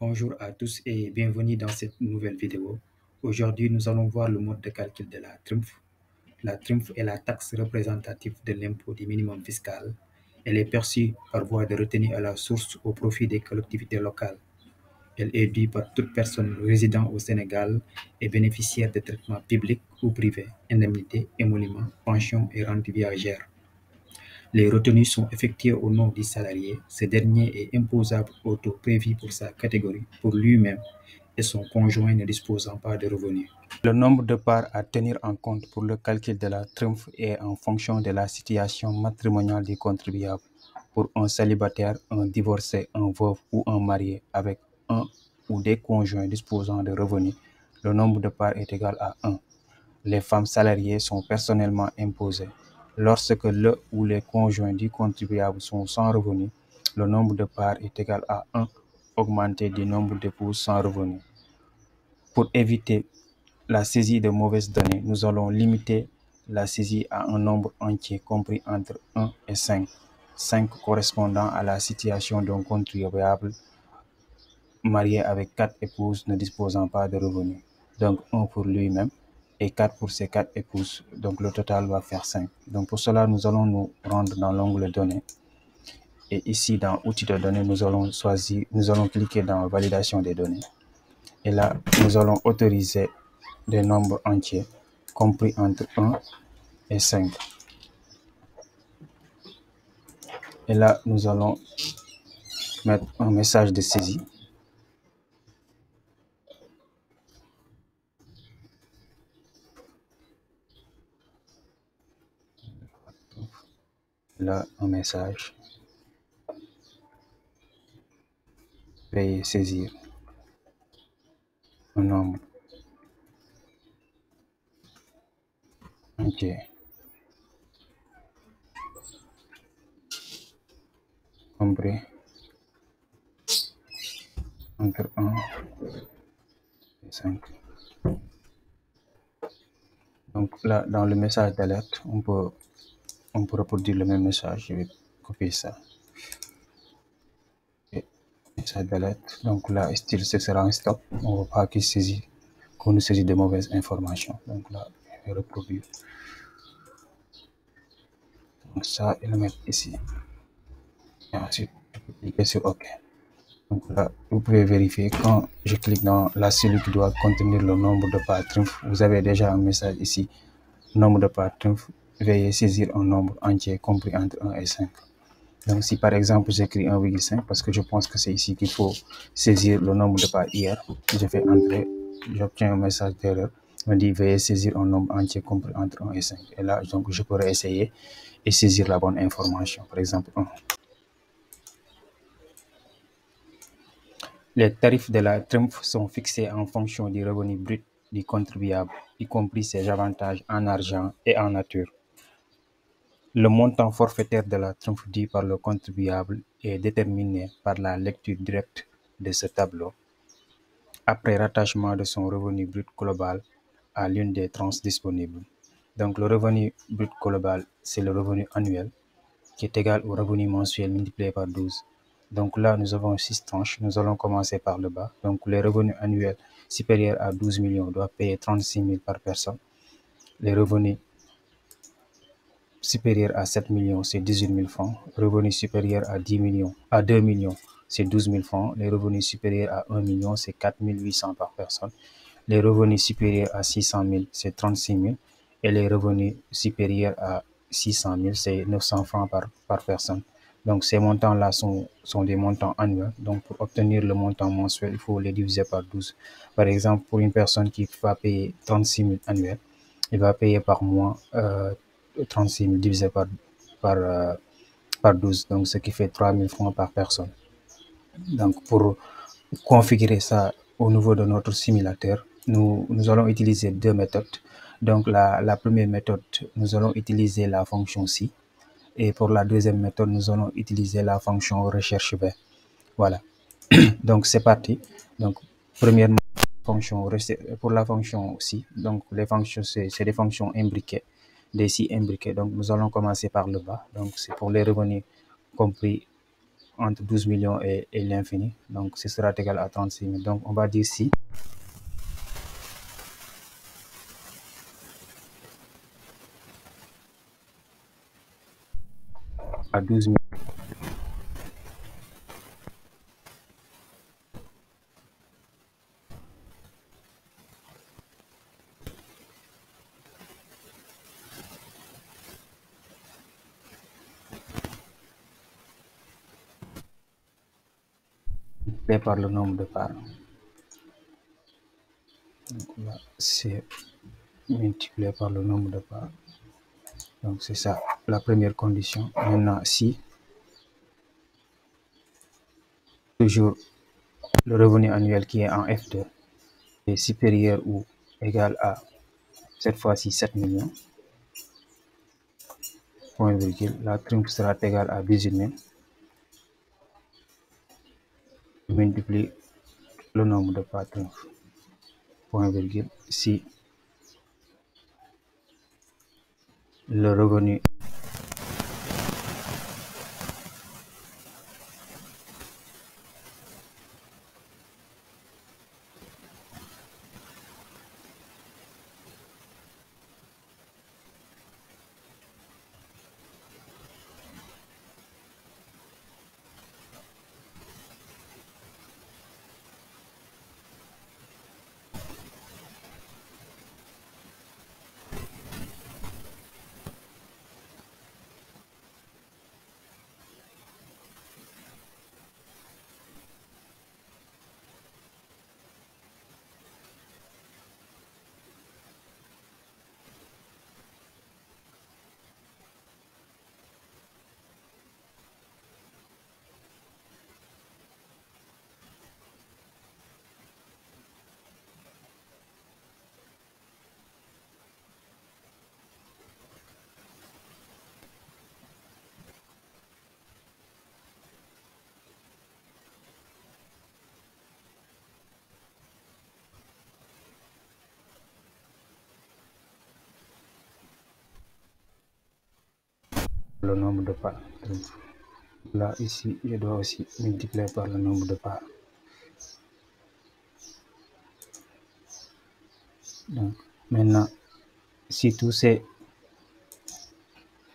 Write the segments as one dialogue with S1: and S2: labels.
S1: Bonjour à tous et bienvenue dans cette nouvelle vidéo. Aujourd'hui, nous allons voir le mode de calcul de la TRIMF. La TRIMF est la taxe représentative de l'impôt du minimum fiscal. Elle est perçue par voie de retenue à la source au profit des collectivités locales. Elle est due par toute personne résidant au Sénégal et bénéficiaire de traitements publics ou privés, indemnités, émoluments, pensions et rentes viagères. Les retenues sont effectuées au nom du salarié. Ce dernier est imposable au taux prévu pour sa catégorie, pour lui-même et son conjoint ne disposant pas de revenus. Le nombre de parts à tenir en compte pour le calcul de la TRIMF est en fonction de la situation matrimoniale du contribuable. Pour un célibataire, un divorcé, un veuf ou un marié avec un ou des conjoints disposant de revenus, le nombre de parts est égal à 1. Les femmes salariées sont personnellement imposées. Lorsque le ou les conjoints du contribuable sont sans revenus, le nombre de parts est égal à 1 augmenté du nombre d'épouses sans revenus. Pour éviter la saisie de mauvaises données, nous allons limiter la saisie à un nombre entier compris entre 1 et 5, 5 correspondant à la situation d'un contribuable marié avec 4 épouses ne disposant pas de revenus. Donc 1 pour lui-même et 4 pour ses 4 épouses. Donc le total va faire 5. Donc pour cela, nous allons nous rendre dans l'onglet données. Et ici, dans outils de données, nous allons cliquer dans validation des données. Et là, nous allons autoriser des nombres entiers compris entre 1 et 5. Et là, nous allons mettre un message de saisie. Là, un message. Veuillez saisir un nombre entier compris entre 1 et 5. Donc là, dans le message d'alerte, on peut reproduire le même message. Je vais copier ça. Et message d'alerte. Donc là, style, ce sera un stop. On ne va pas qu'on nous saisit de mauvaises informations. Donc là, je vais reproduire. Donc ça, et le mettre ici. Et ensuite, je peux cliquer sur OK. Donc là, vous pouvez vérifier quand je clique dans la cellule qui doit contenir le nombre de parts TRIMF. Vous avez déjà un message ici. Nombre de parts TRIMF. Veuillez saisir un nombre entier compris entre 1 et 5. Donc si par exemple j'écris 1,5 parce que je pense que c'est ici qu'il faut saisir le nombre de parts hier, je fais entrer, j'obtiens un message d'erreur, on me dit veuillez saisir un nombre entier compris entre 1 et 5. Et là, donc, je pourrais essayer et saisir la bonne information, par exemple 1. Les tarifs de la TRIMF sont fixés en fonction du revenu brut du contribuable, y compris ses avantages en argent et en nature. Le montant forfaitaire de la TRIMF dû par le contribuable est déterminé par la lecture directe de ce tableau, après rattachement de son revenu brut global à l'une des tranches disponibles. Donc le revenu brut global, c'est le revenu annuel qui est égal au revenu mensuel multiplié par 12. Donc là, nous avons 6 tranches. Nous allons commencer par le bas. Donc les revenus annuels supérieurs à 12 millions doivent payer 36 000 par personne. Les revenus supérieur à 7 millions, c'est 18 000 francs. Revenus supérieurs à 2 millions, c'est 12 000 francs. Les revenus supérieurs à 1 million, c'est 4 800 par personne. Les revenus supérieurs à 600 000, c'est 36 000. Et les revenus supérieurs à 600 000, c'est 900 francs par personne. Donc ces montants-là sont des montants annuels. Donc pour obtenir le montant mensuel, il faut les diviser par 12. Par exemple, pour une personne qui va payer 36 000 annuels, il va payer par mois 36 000 divisé par 12, donc ce qui fait 3 000 francs par personne. Donc pour configurer ça au niveau de notre simulateur, nous allons utiliser deux méthodes. Donc la première méthode, nous allons utiliser la fonction si, et pour la deuxième méthode, nous allons utiliser la fonction recherche B. Voilà. Donc c'est parti. Donc premièrement, pour la fonction si, donc les fonctions c'est des fonctions imbriquées, des si imbriquées. Donc nous allons commencer par le bas. Donc c'est pour les revenus compris entre 12 millions et l'infini. Donc, ce sera égal à 36 000. Donc, on va dire si à 12 000 multiplié par le nombre de parts. Donc là, c'est multiplié par le nombre de parts. Donc c'est ça, la première condition. Maintenant, si toujours le revenu annuel qui est en F2 est supérieur ou égal à, cette fois-ci, 7 millions, point virgule, la TRIMF sera égale à 18 000, multiplie le nombre de parts TRIMF, point virgule, si le revenu le nombre de parts TRIMF. Là, ici, je dois aussi multiplier par le nombre de parts. Donc, maintenant, si tout c'est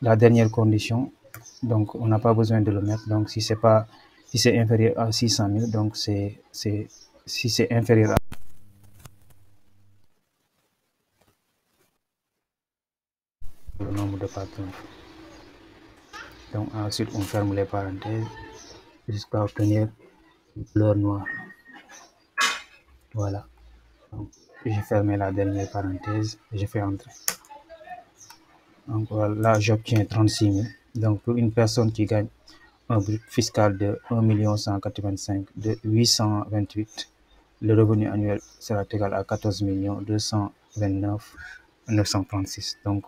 S1: la dernière condition, donc on n'a pas besoin de le mettre. Donc, si c'est inférieur à 600 000, donc si c'est inférieur à le nombre de parts TRIMF. Donc, ensuite, on ferme les parenthèses jusqu'à obtenir une couleur noire. Voilà. Donc, j'ai fermé la dernière parenthèse et je fais entrer. Donc voilà, là, j'obtiens 36 000. Donc, pour une personne qui gagne un brut fiscal de 1 185 de 828, le revenu annuel sera égal à 14 229 936. Donc,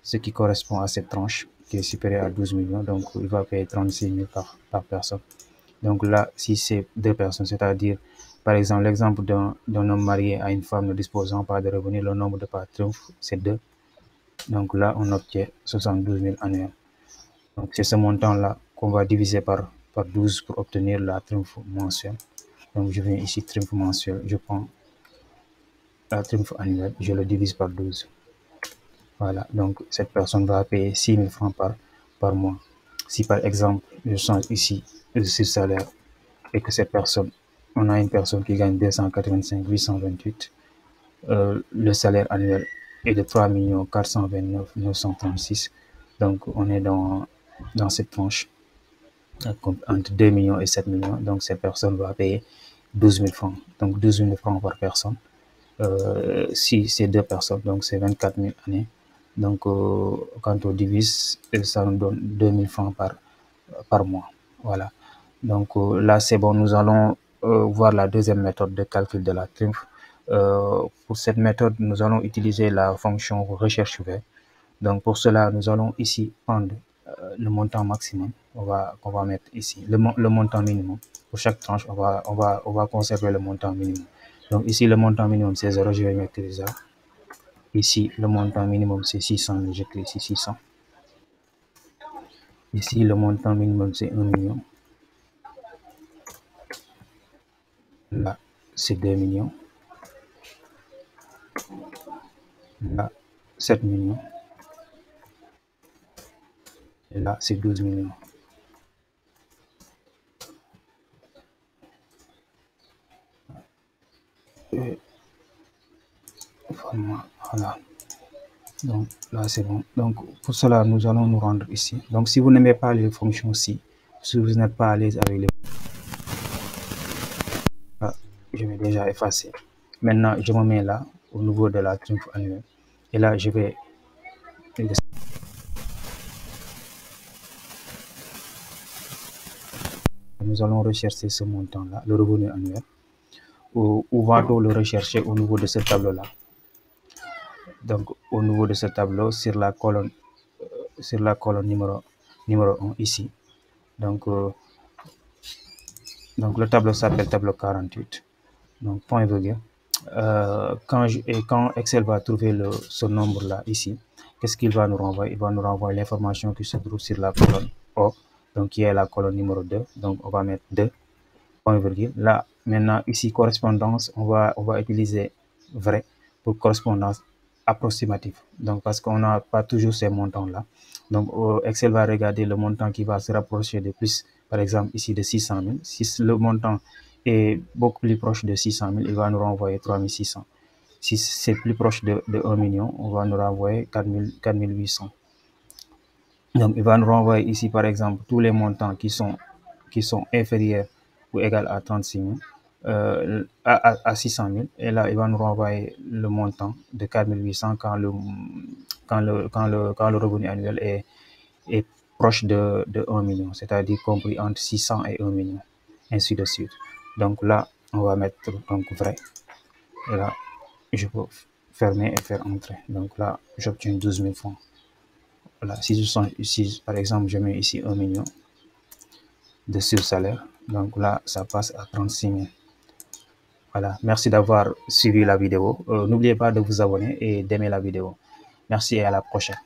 S1: ce qui correspond à cette tranche qui est supérieure à 12 millions. Donc, il va payer 36 000 par personne. Donc là, si c'est deux personnes, c'est-à-dire, par exemple, l'exemple d'un homme marié à une femme ne disposant pas de revenus, le nombre de parts TRIMF, c'est 2. Donc là, on obtient 72 000 annuels. Donc c'est ce montant-là qu'on va diviser par 12 pour obtenir la TRIMF mensuelle. Donc je viens ici, TRIMF mensuelle, je prends la TRIMF annuelle, je le divise par 12. Voilà, donc cette personne va payer 6 000 francs par mois. Si par exemple, je change ici le salaire et que cette personne, on a une personne qui gagne 285 828, le salaire annuel est de 3 429 936. Donc, on est dans cette tranche entre 2 millions et 7 millions. Donc, cette personne va payer 12 000 francs. Donc, 12 000 francs par personne. Si c'est deux personnes, donc c'est 24 000 années. Donc, quand on divise, ça nous donne 2 000 francs par mois. Voilà. Donc, là, c'est bon. Nous allons voir la deuxième méthode de calcul de la TRIMF. Pour cette méthode, nous allons utiliser la fonction recherche V. Donc, pour cela, nous allons ici prendre le montant maximum. On va mettre ici le montant minimum. Pour chaque tranche, on va conserver le montant minimum. Donc, ici, le montant minimum, c'est 0. Je vais mettre 0. Ici, le montant minimum, c'est 600. J'écris ici 600. Ici, le montant minimum, c'est 1 million. Là, c'est 2 millions. Là, 7 millions. Et là, c'est 12 millions. Et voilà. Donc là, c'est bon. Donc pour cela, nous allons nous rendre ici. Donc si vous n'aimez pas les fonctions ci, si vous n'êtes pas à l'aise avec les... Ah, je vais déjà effacer. Maintenant, je me mets là, au niveau de la Triumph annuelle. Et là, je vais... Nous allons rechercher ce montant-là, le revenu annuel. Où va-t-on le rechercher au niveau de ce tableau-là? Donc, au niveau de ce tableau, sur la colonne numéro 1 ici. Donc le tableau s'appelle tableau 48. Donc, point virgule. Quand Excel va trouver ce nombre-là ici, qu'est-ce qu'il va nous renvoyer? Il va nous renvoyer l'information qui se trouve sur la colonne O, donc qui est la colonne numéro 2. Donc, on va mettre 2, point virgule. Là, maintenant, ici, correspondance, on va utiliser vrai pour correspondance approximative. Donc, parce qu'on n'a pas toujours ces montants-là. Donc, Excel va regarder le montant qui va se rapprocher de plus, par exemple, ici de 600 000. Si le montant est beaucoup plus proche de 600 000, il va nous renvoyer 3600. Si c'est plus proche de 1 million, on va nous renvoyer 4800. Donc, il va nous renvoyer ici, par exemple, tous les montants qui sont inférieurs ou égaux à 36 000, à 600 000. Et là, il va nous renvoyer le montant de 4800 quand le revenu annuel est proche de 1 million, c'est-à-dire compris entre 600 et 1 million, ainsi de suite. Donc là, on va mettre donc vrai. Et là, je peux fermer et faire entrer. Donc là, j'obtiens 12 000 francs. Voilà, si par exemple, je mets ici 1 million de sur-salaire. Donc là, ça passe à 36 000. Voilà, merci d'avoir suivi la vidéo. N'oubliez pas de vous abonner et d'aimer la vidéo. Merci et à la prochaine.